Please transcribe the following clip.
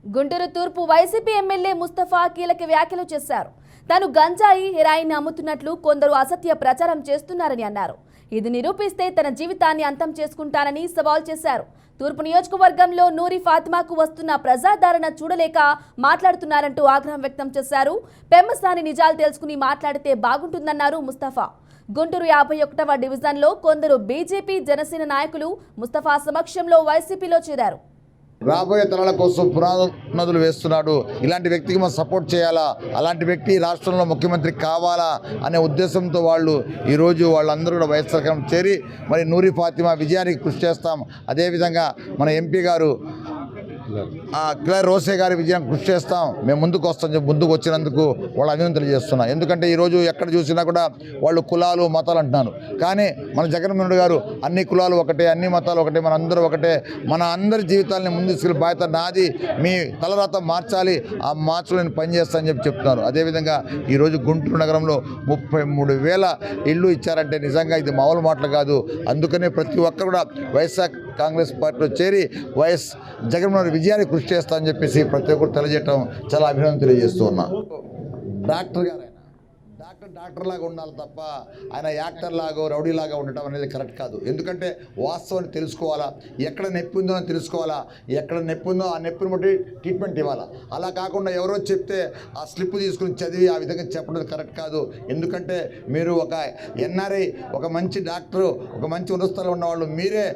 గుంటూరు తూర్పు YCP MLA Mustafa కీలక వ్యాఖ్యలు చేశారు. తాను గంజాయి హెరాయిన్ అమ్ముతున్నట్లు కొందరు అసత్య ప్రచారం చేస్తున్నారని అన్నారు. ఇది నిరూపిస్తే తన జీవితాన్ని అంతం చేసుకుంటానని సవాల్ చేశారు. తూర్పు నియోజకవర్గంలో నూరి ఫాతిమాకు వస్తున్న ప్రజాదరణ చూడలేక మాట్లాడుతున్నారంటూ ఆగ్రహం వ్యక్తం చేశారు. పెమ్మసాని నిజాలు తెలుసుకుని మాట్లాడితే బాగుంటుందన్నారు ముస్తఫా. గుంటూరు 51వ డివిజన్లో కొందరు బీజేపీ జనసేన నాయకులు ముస్తఫా సమక్షంలో వైసీపీలో చేరారు. రాబోయే తరాల కోసం పునాదులు వేస్తున్నాడు. ఇలాంటి వ్యక్తికి మనం సపోర్ట్ చేయాలా, అలాంటి వ్యక్తి రాష్ట్రంలో ముఖ్యమంత్రి కావాలా అనే ఉద్దేశంతో ఈరోజు వాళ్ళందరూ కూడా వైఎస్ఆర్ చేరి మరి నూరి ఫాతిమా విజయానికి కృషి చేస్తాం. అదేవిధంగా మన ఎంపీ గారు కిలారి రోసే గారి విజయానికి కృషి చేస్తాం, మేము ముందుకు వస్తాం చెప్పి ముందుకు వచ్చినందుకు వాళ్ళ అభినందనలు చేస్తున్నాం. ఎందుకంటే ఈరోజు ఎక్కడ చూసినా కూడా వాళ్ళు కులాలు మతాలు అంటున్నారు. కానీ మన జగన్మోహన్ రెడ్డి గారు అన్ని కులాలు ఒకటే, అన్ని మతాలు ఒకటే, మన అందరూ ఒకటే, మన అందరి జీవితాలని ముందు తీసుకెళ్ళి బాధ్యత నాది, మీ తలరాత మార్చాలి, ఆ మార్చులో నేను పనిచేస్తానని చెప్పి చెప్తున్నారు. అదేవిధంగా ఈరోజు గుంటూరు నగరంలో 33,000 ఇళ్ళు ఇచ్చారంటే నిజంగా ఇది మామూలు మాటలు కాదు. అందుకనే ప్రతి ఒక్కరు కూడా వైఎస్ఆర్ కాంగ్రెస్ పార్టీలో చేరి వైఎస్ జగన్మోహన్ విజయాన్ని కృషి చేస్తామని చెప్పేసి ప్రతి ఒక్కరు తెలియజేయటం చాలా అభినందన తెలియజేస్తూ ఉన్నా. డాక్టర్ గారు డాక్టర్ లాగా ఉండాలి తప్ప ఆయన యాక్టర్ లాగా రౌడీ లాగా ఉండటం అనేది కరెక్ట్ కాదు. ఎందుకంటే వాస్తవాన్ని తెలుసుకోవాలా, ఎక్కడ నొప్పి ఉందో అని తెలుసుకోవాలా, ఎక్కడ నొప్పి ఉందో ఆ నొప్పిని బట్టి ట్రీట్మెంట్ ఇవ్వాలా. అలా కాకుండా ఎవరో చెప్తే ఆ స్లిప్ తీసుకుని చదివి ఆ విధంగా చెప్పడం కరెక్ట్ కాదు. ఎందుకంటే మీరు ఒక ఎన్ఆర్ఐ, ఒక మంచి డాక్టరు, ఒక మంచి ఉన్నత స్థాయిలో ఉన్నవాళ్ళు మీరే